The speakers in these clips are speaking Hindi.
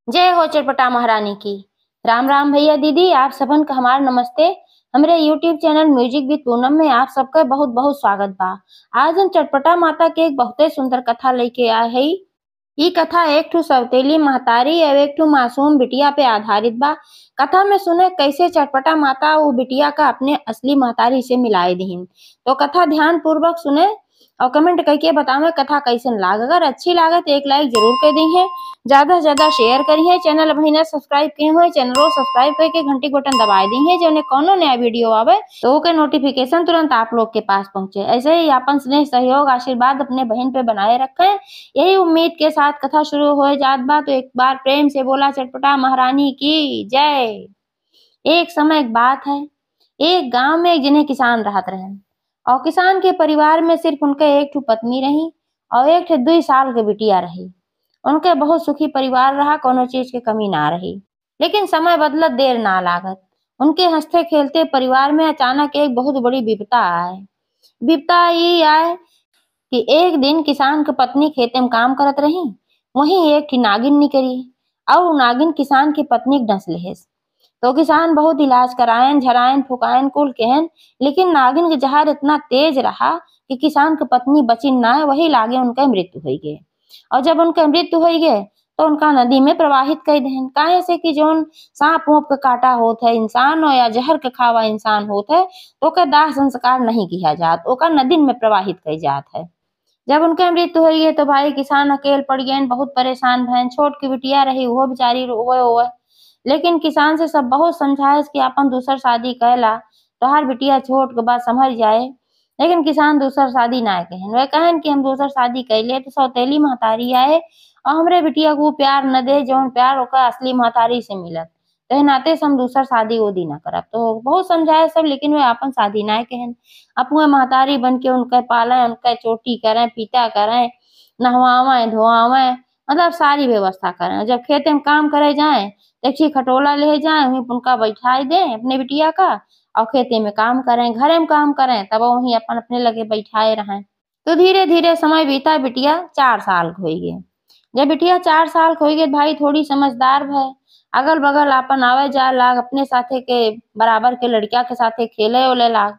जय हो चटपटा महारानी की। राम राम भैया दीदी, आप सबन का हमार नमस्ते। हमरे YouTube channel music with Poonam में आप सबका बहुत बहुत स्वागत बा। आज हम चटपटा माता के एक बहुते सुंदर कथा लेके आए हई। ई कथा एक ठो सौतेली महतारी और एक ठो मासूम बिटिया पे आधारित बा। कथा में सुने कैसे चटपटा माता वो बिटिया का अपने असली महतारी से मिलाए दीन। तो कथा ध्यान पूर्वक सुने और कमेंट करके बतावे कथा कैसन लाग। अगर अच्छी लागे तो एक लाइक जरूर कर दी है, ज्यादा से ज्यादा शेयर करी है। चैनल अभी ना सब्सक्राइब किए हुए चैनल को सब्सक्राइब करके घंटी बटन दबा दी है, जो कोनो नया वीडियो आवे तो ओके नोटिफिकेशन तुरंत आप लोग के पास पहुंचे। ऐसे ही अपन स्नेह सहयोग आशीर्वाद अपने बहन पे बनाए रखें, यही उम्मीद के साथ कथा शुरू हो जात बा। तो एक बार प्रेम से बोला चटपटा महारानी की जय। एक समय एक बात है, एक गांव में एक जिन्हें किसान रहत रहे और किसान के परिवार में सिर्फ उनके एक ठो पत्नी रही और एक ठो 2 साल के बिटिया रही। उनके बहुत सुखी परिवार रहा, कोनो चीज की कमी ना रही। लेकिन समय बदलत देर ना लागत। उनके हंसते खेलते परिवार में अचानक एक बहुत बड़ी विपदा आए। विपदा ये आए कि एक दिन किसान की पत्नी खेते में काम करत रही, वहीं एक ठी नागिन निकली और नागिन किसान की पत्नी के डस लेहेस। तो किसान बहुत इलाज करायन झरायन फुकायन कुल कहन, लेकिन नागिन के जहर इतना तेज रहा कि किसान की पत्नी बची ना, वही लागे उनका मृत्यु हो गए। और जब उनका मृत्यु हो गए तो उनका नदी में प्रवाहित कर देन। काहे से कि जोन सांप वोप का काटा होत है इंसान हो या जहर का खावा इंसान होत है तो ओकर दाह संस्कार नहीं किया जात, ओकर नदी में प्रवाहित कर जात है। जब उनके मृत्यु हुई है तो भाई किसान अकेले पड़ गए, बहुत परेशान भैन। छोट की बिटिया रही वो बेचारी रोवे होवे, लेकिन किसान से सब बहुत समझाए कि अपन दूसर शादी कैला तो हर बिटिया छोट के बाद संभल जाए। लेकिन किसान दूसर शादी ना कहन, वह कहन कि हम दूसर शादी कैले तो सौतेली महतारी आए और हमरे बिटिया को प्यार न दे जौन प्यार ओकर असली महतारी से मिलत, तो नाते से हम दूसर शादी वो दी ना करब। तो बहुत समझाए सब, लेकिन वे अपन शादी ना कहन। अपने महतारी बन के उनके पाले, उनके चोटी करें पीता करें, नहवावे धोआवे, मतलब सारी व्यवस्था करें। जब खेते में काम करे जाए देखिए खटोला ले जाए, वहीं उनका बैठाई दे अपने बिटिया का और खेते में काम करें, घरे में काम करें, तब वहीं अपन अपने लगे बैठाए रहें। तो धीरे धीरे समय बीता, बिटिया 4 साल हो गए। जब बिटिया 4 साल हो गए भाई थोड़ी समझदार भय, अगल बगल अपन आवे जाए लाग, अपने साथे के बराबर के लड़किया के साथे खेले ओले लाग।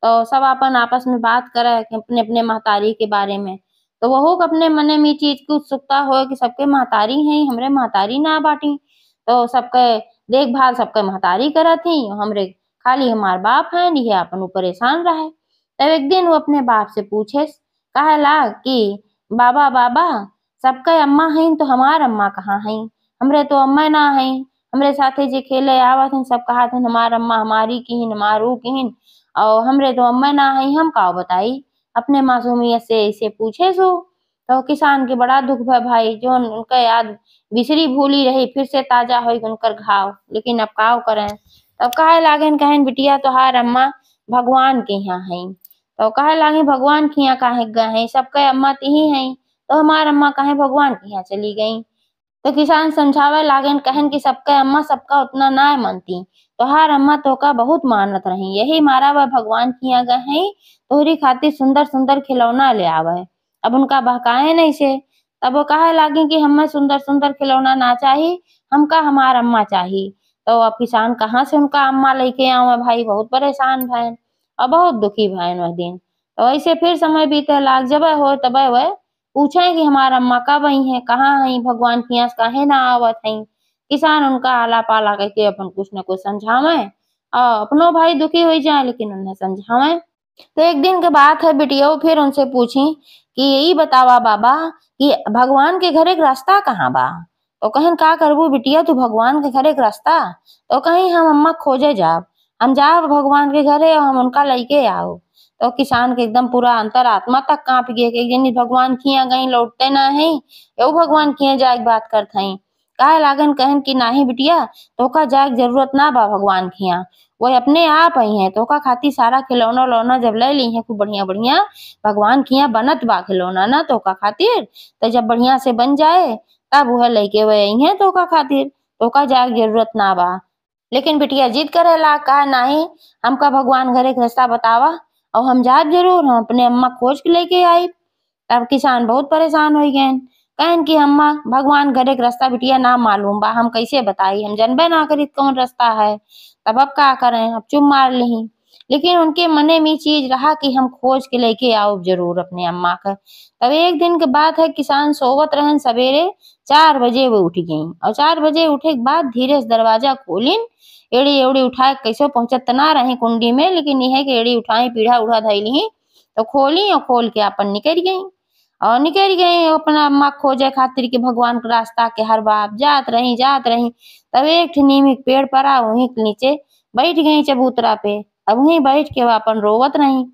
तो सब अपन आपस में बात करे कि अपने अपने महतारी के बारे में। तो वह अपने मने में चीज की उत्सुकता हो कि सबके महतारी हैं, हमरे महतारी ना बाटी। तो सबके देखभाल सबके महतारी करत थी, हमरे खाली हमार बाप है, ये अपन ऊ परेशान रहे। तब एक दिन वो अपने बाप से पूछे कहे ला कि बाबा बाबा सबके अम्मा हैं तो हमार अम्मा कहाँ हैं? हमरे तो अम्मा ना हैं। हमरे साथे जे खेले आवत हैं सब कहत हैं हमार अम्मा हमारी की हमारू की, और हमरे तो अम्मा ना हैं, हम का बताई। अपने मासूमियत से इसे पूछे सो। तो किसान के बड़ा दुख भय भाई, जो उनका याद बिसरी भूली रही फिर से ताजा हो उनकर घाव। लेकिन अब काव करें, तब कहे लागेन कहन बिटिया तोहार अम्मा भगवान के यहाँ हैं। तो कहे लागे भगवान के यहाँ काहे गए हैं, सबके अम्मा तिही हैं, तो हमार अम्मा काहे भगवान के यहाँ चली गई। तो किसान समझावे लागेन कहन कि सबके अम्मा सबका उतना ना मनती, तोहार अम्मा तो का बहुत मानत रही, यही मारा वह भगवान के यहाँ गए हैं तोहरी खातिर सुंदर सुंदर खिलौना ले आवे। अब उनका बहकाए नहीं से, तब वो कहे लागे कि हमें सुंदर सुंदर खिलौना ना चाहिए, हमका हमार अम्मा चाहिए। तो अब किसान कहाँ से उनका अम्मा लेके आवे भाई, बहुत परेशान भैन और बहुत दुखी भैन वह दिन। तो ऐसे फिर समय बीते लाग, जब हो तब वह पूछे कि हमार अम्मा कब आई है, कहाँ है, भगवान के यहाँ काहे ना आवत है। किसान उनका आला पाला करके अपन कुछ न कुछ समझावे और अपनो भाई दुखी हो जाए, लेकिन उन्हें समझावे। तो एक दिन के बात है, बिटिया फिर उनसे पूछी कि यही बतावा बाबा कि भगवान के घर एक रास्ता कहाँ बा। तो कहन का करबू बिटिया तू भगवान के घर एक रास्ता, तो कहीं हम अम्मा खोजे जाब, हम जाब भगवान के घरे और हम उनका लेके आओ। तो किसान के एकदम पूरा अंतरात्मा तक कांप गए कि एक दिन भगवान खिया गई लौटते ना है, यो भगवान खिया जाए बात करत हई। काहे लागन कहन कि नाही बिटिया तोका जाए जरूरत ना बा भगवान खिया, वो अपने आप आई है। तो का खातिर सारा खिलौना उलौना जब ले ली है खूब बढ़िया बढ़िया, भगवान के यहाँ बनत बा खिलौना ना तो का खातिर, तो जब बढ़िया से बन जाए तब वह लेके वे आई है तो का खातिर, तो का जाए जरूरत ना बा। लेकिन बिटिया जिद करे ला कहा नहीं, हमका भगवान घर एक रास्ता बतावा और हम जाब जरूर, हम अपने अम्मा खोज के लेके आई। तब किसान बहुत परेशान हो गए, कहन कि हम्मा भगवान घरे के रास्ता बिटिया ना मालूम बा, हम कैसे बताई, हम जानबे ना करी कौन रास्ता है। तब अब का करें, अब चुप मार ली। लेकिन उनके मने में चीज रहा कि हम खोज के लेके आओ जरूर अपने अम्मा का। तब एक दिन के बात है, किसान सोवत रहन, सवेरे 4 बजे वो उठ गई और 4 बजे उठे के बाद धीरे से दरवाजा खोलिन। एड़ी एड़ी उठाए कैसे पहुंचत ना रही कुंडी में, लेकिन यह कि एड़ी उठाई, पीढ़ा उड़ा धैली तो खोली और खोल के अपन निकल गई। और निकल गई अपना अम्मा खोजे खातिर के भगवान के रास्ता के हर बाप जात रही। तब एक ठे नीम के पेड़ पड़ा, वहीं के नीचे बैठ गई चबूतरा पे। अब वहीं बैठ के अपन रोवत रही।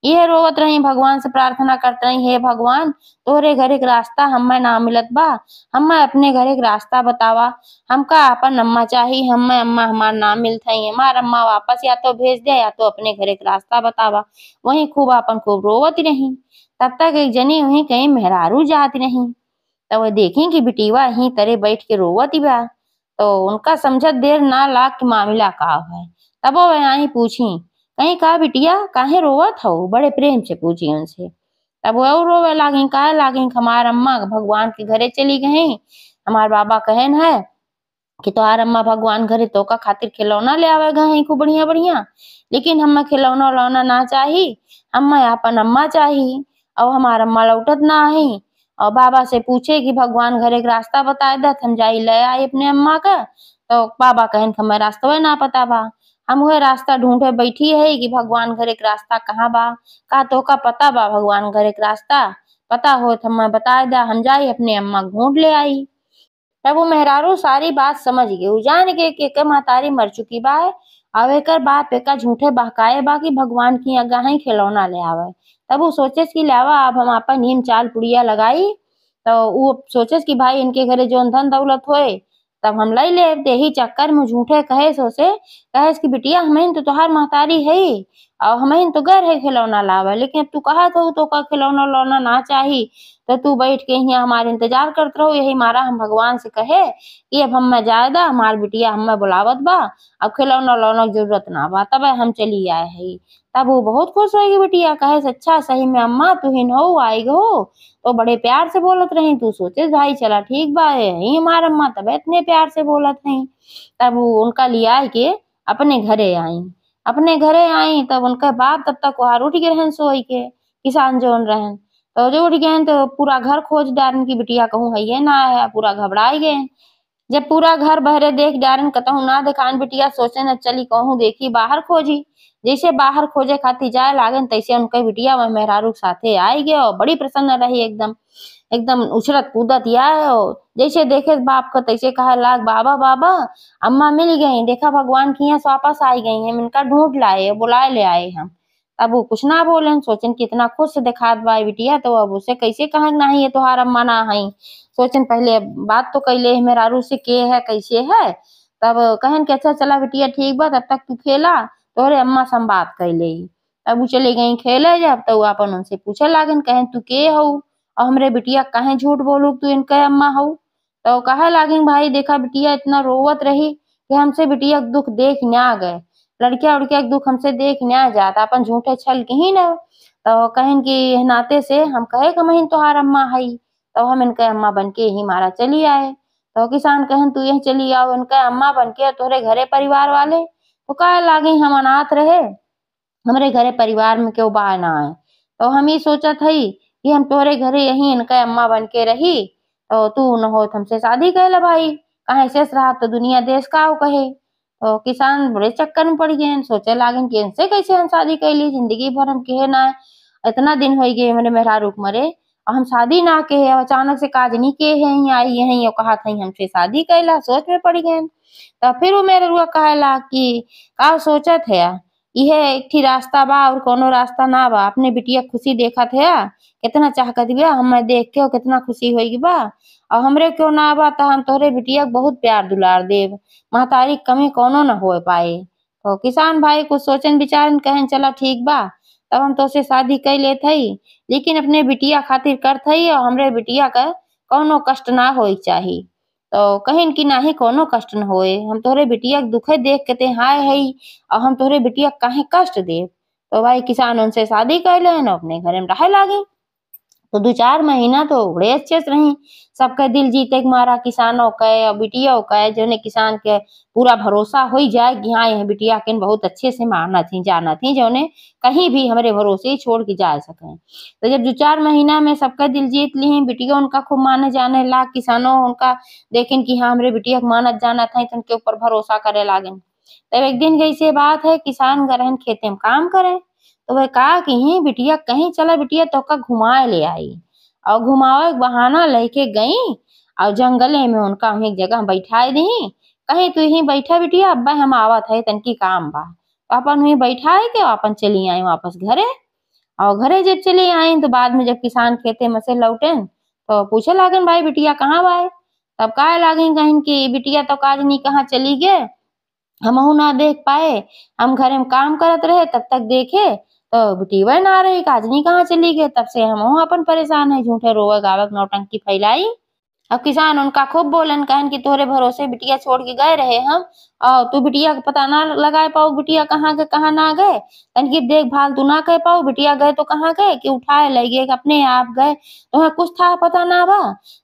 यह रोवत रही, भगवान से प्रार्थना करत रही, हे भगवान तोहरे घरे के रास्ता हमें ना मिलत बा, हमें अपने घरे के रास्ता बतावा। हमका अपन अम्मा चाहिए, हमें अम्मा हमार ना मिलत है, हमार अम्मा वापस या तो भेज दे या तो अपने घरे के रास्ता बतावा। वहीं खूब रोवत रही। तब तक एक जनी वहीं कहीं मेहरारू जात रही। तब वो देखी कि बिटिवा यहीं तरे बैठ के रोवत बा। तो उनका समझत देर ना लाग कि मामला का है। तब वो आई पूछी, कहीं का बिटिया काहे रोवत हो, बड़े प्रेम से पूछी उनसे। तब वो रोवे लागी, काहे लागी, हमार अम्मा भगवान के घरे चली गई। हमार बाबा कहन है कि तोहार अम्मा भगवान घरे तोका खातिर खिलौना ले आवे गए खूब बढ़िया बढ़िया, लेकिन हमें खिलौना उलौना ना चाही, हमें अपन अम्मा चाही। और हमार अम्मा लौटत ना आई। और बाबा से पूछे कि भगवान घरे के रास्ता बताए दत, हम जाई ले आई अपने अम्मा का। तो बाबा कहन हमें रास्ता ना पता बा, हम वह रास्ता ढूंढे बैठी है कि भगवान घरे के रास्ता कहाँ बा। का तोका पता बा भगवान घरे के रास्ता, पता हो तो हमें बताए दा, हम जाई अपने अम्मा ढूंढ ले आई। तब वो मेहरारू सारी बात समझ गई, उ जान के के महतारी मर चुकी बा है। अब एकर बाप एका झूठे बहकाए बा कि भगवान की अगा ही खिलौना ले आवे। तब वो सोचेस कि लावा अब हम अपन हिम चाल पुड़िया लगाई। तो वो सोचेस कि भाई इनके घरे जो धन दौलत होए तब हम लई ले। यही चक्कर में झूठे कहे सोचे, कहे कि बिटिया हमें तो तुहार महतारी है और हमें तो घर है खिलौना लावे, लेकिन अब तू कहा तो का खिलौना उलौना ना चाही, तो तू बैठ के यहाँ हमारे इंतजार करत रहो। यही मारा हम भगवान से कहे कि अब हम ज्यादा हमार बिटिया हमें बुलावत बा, अब खिलौना उलौना की जरूरत ना बा, तब हम चली आए है। तब वो बहुत खुश होगी बिटिया, कहे अच्छा सही में अम्मा तू ही हो आई हो। तो बड़े प्यार से बोलत रही, तू सोचे भाई चला ठीक बा यही हमार अम्मा, तब इतने प्यार से बोलत है। तब वो उनका लिया के अपने घरे आई। अपने घरे आई तब उनका बाप तब तक वहां उठ गए रहन सोई के, किसान जोन रहन। तो जो उठ गए तो पूरा घर खोज डारन की बिटिया कहूँ है ये ना है, पूरा घबराई गए। जब पूरा घर बहरे देख डारन कतहु ना दिखान बिटिया, सोचे न चली कहूँ देखी बाहर खोजी। जैसे बाहर खोजे खातिर जाए लागन तैसे उनके बिटिया वह मेहरारू के साथे आई गए और बड़ी प्रसन्न रही, एकदम एकदम उछलत कूदत आए। और जैसे देखे बाप को तैसे कहे लाग, बाबा बाबा अम्मा मिल गई, देखा भगवान की यहाँ से वापस आई गई, हम इनका ढूंढ लाए बुलाए ले आए हम। अब वो कुछ ना बोले, सोचन कितना खुश दिखात बा बिटिया, तो अब उसे कैसे कहे नहीं ये तोहार अम्मा ना है। सोचन पहले बात तो कैले मेहरारू से के है कैसे है। तब कहन के अच्छा चला बिटिया ठीक बा, तब तक तू खेला, तोहरे अम्मा से हम बात कैले। तब वो चले गई खेले। जब तो अपन उनसे पूछे लागन, कहन तू के हो और हमरे बिटिया काहे झूठ बोलू तू इनके अम्मा हो। तो कहे लागिन भाई देखा बिटिया इतना रोवत रही कि हमसे बिटिया के दुख देख ना गए, लड़किया उड़किया के दुख हमसे देख ना जाता, अपन झूठे छल के ही न। तो कहन की नाते से हम कहे कि महीन तोहार अम्मा हई, तो हम इनके अम्मा बन के ही मारा चली आए। तो किसान कहन तू यही चली आओ इनके अम्मा बन के, तोहरे घरे परिवार वाले तो कहे लागी हम अनाथ रहे, हमरे घरे परिवार में क्यों बा ना आए। तो हम ही सोचत हई कि हम तोहरे घरे यही इनके अम्मा बन के रही, तो तू न हो हमसे शादी कर ले भाई, कहे शेष रहा तो दुनिया देश का हो कहे। तो किसान बड़े चक्कर में पड़ गए, सोचे लागन कि इनसे कैसे हम शादी कर ली, जिंदगी भर हम कहे ना इतना दिन हो गए मेरे मेहरारू के मरे और हम शादी ना के है, अचानक से काज नहीं के है यहीं आई यहीं और कहा था हमसे शादी कैला, सोच में पड़ गए। तो फिर वो मेरे रुआ कहेला कि का सोचत है यह एक ही रास्ता बा और कोनो रास्ता ना बा, अपने बिटिया खुशी देखत है कितना चाहत बिया, हमें देख के कितना खुशी होगी बा और हमरे क्यों ना बा, तो हम तोहरे बिटिया के बहुत प्यार दुलार देव, महतारी की कमी कोनो न हो पाए। तो किसान भाई कुछ सोचन विचारन कहन चला ठीक बा, तब हम तो से शादी कर लेत हई, लेकिन अपने बिटिया खातिर करत हई और हमरे बिटिया का कोनो कष्ट ना होई चाही। तो कहिन कि नाही कोनो कष्ट न होए, हम तोहरे बिटिया के दुखे देख के ते हाय हई और हम तोहरे बिटिया काहे कष्ट दे। तो भाई किसान उनसे शादी कर ले अपने घरे में रहे लागे। तो 2-4 महीना तो बड़े अच्छे से रही। सबके दिल जीते के मारा किसानों के और बिटिया के जोने किसान के पूरा भरोसा हो जाए कि हाँ यह बिटिया के बहुत अच्छे से माना थी जाना थी जोने कहीं भी हमारे भरोसे ही छोड़ के जा सके। तो जब 2-4 महीना में सबका दिल जीत ली बिटिया उनका खूब माने जाने ला किसानों उनका देखें कि हाँ हमारे बिटिया के मानत जाना था तो उनके ऊपर भरोसा करे लागन। तब एक दिन कैसे बात है किसान गए खेते में काम करे तो वह कहा कि ही बिटिया कहीं चला बिटिया तो का घुमाए ले आई और घुमावे के बहाना लेके गई और जंगले में उनका एक जगह बैठाए दी कहीं तू ही बैठा बिटिया अब्बा हम आवत है तनकी काम बा तो अपन वही बैठाए के अपन चली आई वापस घरे। और घरे जब चली आई तो बाद में जब किसान खेते में से लौटे तो पूछे लागन भाई बिटिया कहाँ बाए तब कहे लागी कहीं कि बिटिया तो काज नहीं कहाँ चली गए हमहू ना देख पाए हम घरे में काम करत रहे तब तक देखे तो बिटिया ना रही काजनी कहाँ चली गए तब से हम अपन परेशान है झूठे रोवे गावक नौटंकी फैलाई। अब किसान उनका खूब बोलन कहन कि तोरे भरोसे बिटिया छोड़ के गए रहे हम और तू बिटिया का पता ना लगा पाओ बिटिया कहाँ गए कहाँ ना गए तनकी देखभाल तू ना कर पाओ बिटिया गए तो कहाँ गए कि उठाए लगे अपने आप गए तो कुछ था पता ना बा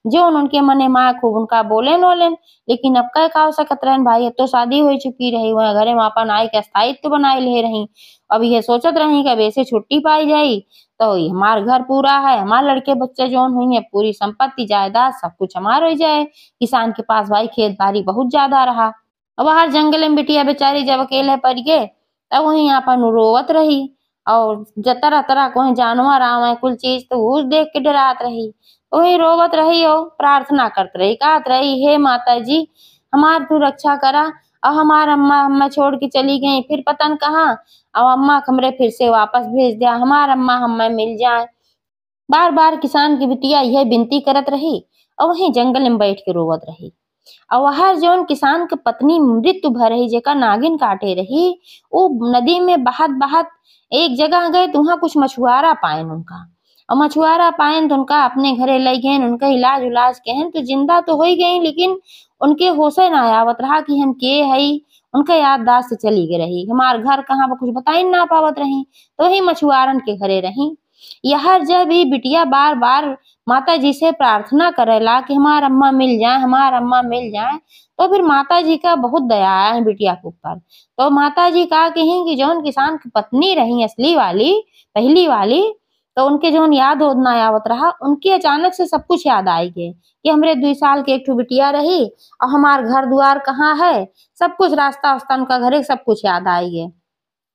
जो उनके मने माँ खूब उनका बोलेन वोलेन। लेकिन अब कह का सकत रहन भाई अब तो शादी हो चुकी रही वह घरे में अपन आय के स्थायित्व बनाए ले रही। अब ये सोचत रही कि अब ऐसे छुट्टी पाई जाई तो हमार घर पूरा है हमारे लड़के बच्चे जौन हुई है पूरी संपत्ति जायदाद सब कुछ हमार हो जाए। किसान के पास भाई खेत बाड़ी बहुत ज्यादा रहा। अब बाहर जंगल में बिटिया बेचारी जब अकेले पड़ गए तब वहीं अपन रोवत रही और तरह तरह को जानवर आवे कुल चीज तो उस देख के डरात रही तो वही रोवत रही और प्रार्थना करत रही कहत रही हे माता जी हमार तू रक्षा करा और हमार अम्मा अम्मा छोड़ के चली गई फिर पता न कहाँ और अम्मा हमरे फिर से वापस भेज दिया हमार अम्मा हमें मिल जाए। बार बार किसान की बिटिया यह विनती करत रही और वहीं जंगल में बैठ के रोवत रही। और वह जौन किसान के पत्नी मृत्यु भर रही जेका नागिन काटे रही वो नदी में बहत बहत एक जगह गए तो वहां कुछ मछुआरा पाएन उनका और मछुआरा पाएन तो उनका अपने घरे ले गए उनका इलाज उलाज कहन तो जिंदा तो हो ही गई लेकिन उनके होशे ना आवत रहा कि हम के हई उनका याददाश्त चली गई रही हमार घर कहाँ कुछ बताई ना पावत रही तो वही मछुआरन के घरे रही। यह जब भी बिटिया बार बार माता जी से प्रार्थना करेला कि हमार अम्मा मिल जाए हमार अम्मा मिल जाए तो फिर माता जी का बहुत दया है बिटिया के ऊपर। तो माता जी कहा कहीं कि जौन किसान की पत्नी रही असली वाली पहली वाली तो उनके जौन याद ना आवत रहा उनकी अचानक से सब कुछ याद आई गए कि हमरे 2 साल के एक ठो बिटिया रही और हमार घर द्वार कहाँ है सब कुछ रास्ता वास्ता उनका घरे सब कुछ याद आई गए।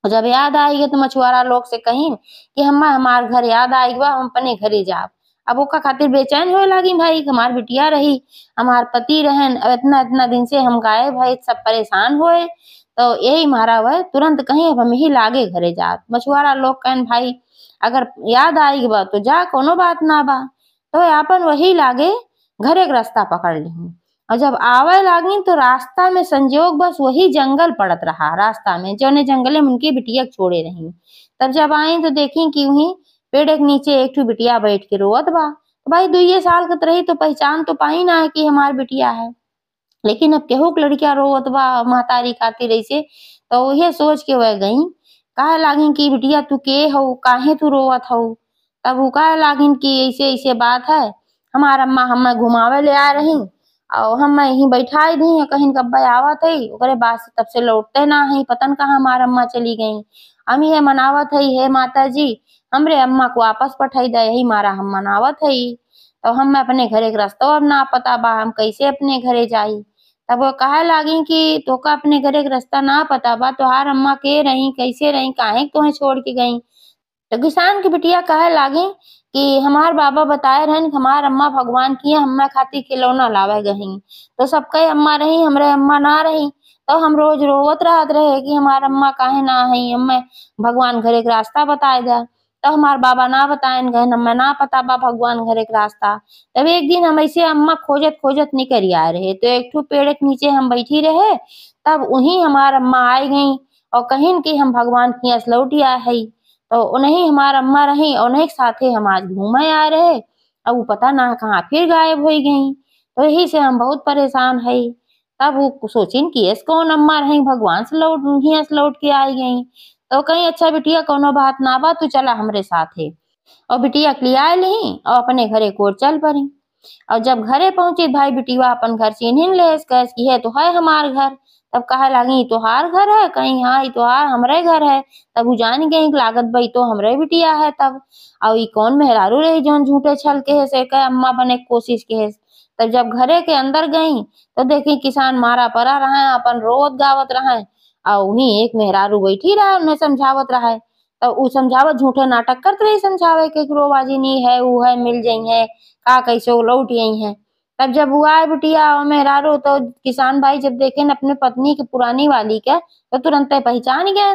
और जब याद आई गए तो मछुआरा लोग से कहीं कि हम्मा हमार घर याद आई बा हम अपने घरे जाब। अब ओका खातिर बेचैन होए लगी भाई हमार बिटिया रही हमार पति रहन अब इतना इतना दिन से हम गाए भाई सब परेशान होए तो यही मारा हुआ तुरंत कहीं अब हम ही लागे घरे जा। मछुआरा लोग कहन भाई अगर याद आई बा तो जा कोनो बात ना बा तो अपन वही लागे घरे के रास्ता पकड़ ली। और जब आवे लागी तो रास्ता में संजोग बस वही जंगल पड़त रहा रास्ता में जौने जंगले में उनकी बिटिया छोड़े रही। तब जब आई तो देखी कि वहीं पेड़ के नीचे एक ठो बिटिया बैठ के रोवत बा तो भाई 2 साल का रही तो पहचान तो पाई ना है कि हमार बिटिया है। लेकिन अब केहू के लड़किया रोवत बा महतारी खातिर ऐसे तो वही सोच के वह गई कहे लागिन कि बिटिया तू के हो काहे तू रोवत हो। तब वो कहे लागिन कि ऐसे ऐसे बात है हमार अम्मा हमें घुमावे ले आ रही और हम यहीं बैठाई दी कहीं कब्बा आवत है ओकरे बाद से तब से लौटते ना है पतन कहाँ हमार अम्मा चली गई। हम ये मनावत है हे माता जी हमरे अम्मा को वापस पठाई दे यही मारा हम मनावत है। तो हम अपने घरे के रास्ता अब ना पता बा हम कैसे अपने घरे जाई। तब वो कहे लागी कि तोका अपने घरे के रास्ता ना पता बा तोहार अम्मा के रही कैसे रही काहे तोहे छोड़ के गई। तो किसान की बिटिया कहे लागी कि हमार बाबा बताए रहन कि हमार अम्मा भगवान की हम्मा खातिर खिलौना लावे गही तो सबके अम्मा रही हमरे अम्मा ना रही तो हम रोज रोवत रहत रहे कि हमार अम्मा काहे ना है हमें भगवान घरे के रास्ता बताए दे। तो हमार बाबा ना बताएन गए हमें ना पता बा भगवान घरे के रास्ता। तब एक दिन हम ऐसे अम्मा खोजत खोजत निकल आए रहे तो एक ठो पेड़ के नीचे हम बैठी रहे तब वहीं हमार अम्मा आई गई और कहीं कि हम भगवान की असलौटी आए है तो उन्हीं हमार अम्मा रही और उन्हीं के साथे हम आज घूमे आ रहे अब वो पता ना कहाँ फिर गायब हो गई। तो यही से हम बहुत परेशान है। तब वो सोचिन कि ऐस कौन अम्मा रही भगवान से लौट के आई गई तो कहीं अच्छा बिटिया कोनो बात ना बा तू चला हमरे साथे। और बिटिया के लिए आए ली और अपने घरे को चल पड़ी। और जब घरे पहुंची भाई बिटिया अपन घर चिन्हिन ले कह की है तो है हमार घर। तब कहे लागी तोहार घर है, कहीं हाँ तोहार हमरे घर है। तब उ जान गई लागत भाई तो हमरे बिटिया है। तब और ई कौन मेहरारू रही जौन झूठे छल के है से कहे अम्मा बने के कोशिश के है। तब जब घरे के अंदर गई तो देखी किसान मारा परा रहे अपन रोवत गावत रहे और वही एक मेहरारू बैठी रहा उन्हें समझावत रहा। तो उ समझावत झूठे नाटक करते रही समझावे के रोबाजी नहीं है उ है मिल जाई है का कैसे लौट आई है। तब जब वो आए बिटिया और मेहरारू तो किसान भाई जब देखे न अपने पत्नी के पुरानी वाली के तो तुरंत पहचान गए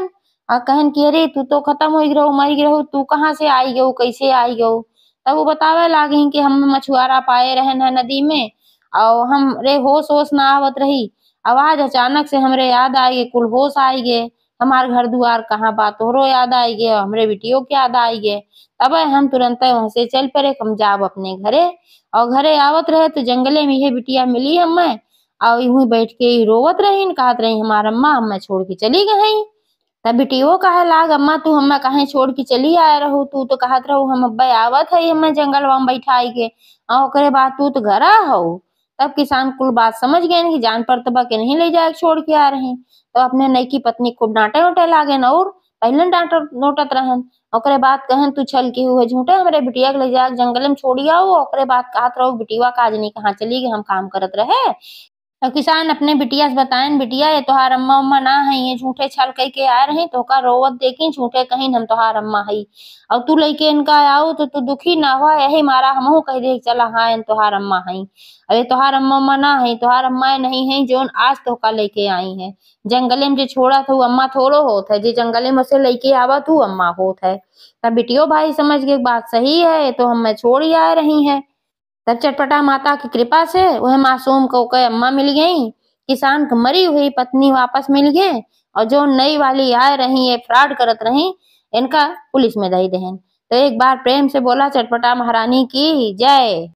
और कहन कि अरे तू तो खत्म हो गयो मर गयो तू कहाँ से आई गयो कैसे आई गयो। तब वो बतावे लागी कि हम मछुआरा पाए रहन है नदी में और हमरे होश होश ना आवत रही। आवाज अचानक से हमरे याद आई गए कुल होश आई गए हमार घर दुआर कहाँ बा तोहरो याद आई गए हमरे बिटियों के याद आई गए। तब हम तुरंत वहां से चल पड़े हम जाब अपने घरे। और घरे आवत रहे तो जंगले में ये बिटिया मिली हमें और यूं बैठ के रोवत रही कहत रही हमार अम्मा हमें छोड़ के चली गई। तब बिटियो कहे लाग अम्मा तू हमें कहे छोड़ के चली आए रहू तू तो कहत रहू हम अब्बा आवत है हमें जंगलवा में बैठाई के और ओकरे बाद तू तो घर हो। तब किसान कुल बात समझ गए कि जान पर तबा के नहीं ले जाए छोड़ के आ रहे। तो अपने नई की पत्नी को डांटे उटे लागे न और पहले डांट नोटत रहन। ओकरे बाद कहन तू छल के हुए झूठे हमरे बिटिया के ले जाके जंगल में छोड़ी आओ। ओकरे बाद कहत रहो बिटिया काज नहीं कहाँ चली गई हम काम करत रहे। तो किसान अपने बिटिया से बताएं बिटिया ये तोहार अम्मा उम्मा ना है ये झूठे छल कह के आ रहे तो का रोवत देखी झूठे कहीं हम तोहार अम्मा है और तू लेके इनका आओ तो तू दुखी ना हो यही मारा हमहू कह दे चला हाँ इन तोहार अम्मा है। अरे तोहार अम्मा उम्मा ना है तोहार अम्मा नहीं है जोन आज तो का लेके आई है। जंगले में जो छोड़ा था वो अम्मा थोड़ो होत है जो जंगले में से लेके आवा तू अम्मा होत है। तब बिटियो भाई समझ के बात सही है तो हम छोड़ ही आ रही है। तब चटपटा माता की कृपा से वह मासूम को कई अम्मा मिल गई। किसान को मरी हुई पत्नी वापस मिल गए और जो नई वाली आए रही ये फ्रॉड करत रही इनका पुलिस में दई दहन। तो एक बार प्रेम से बोला चटपटा महारानी की जय।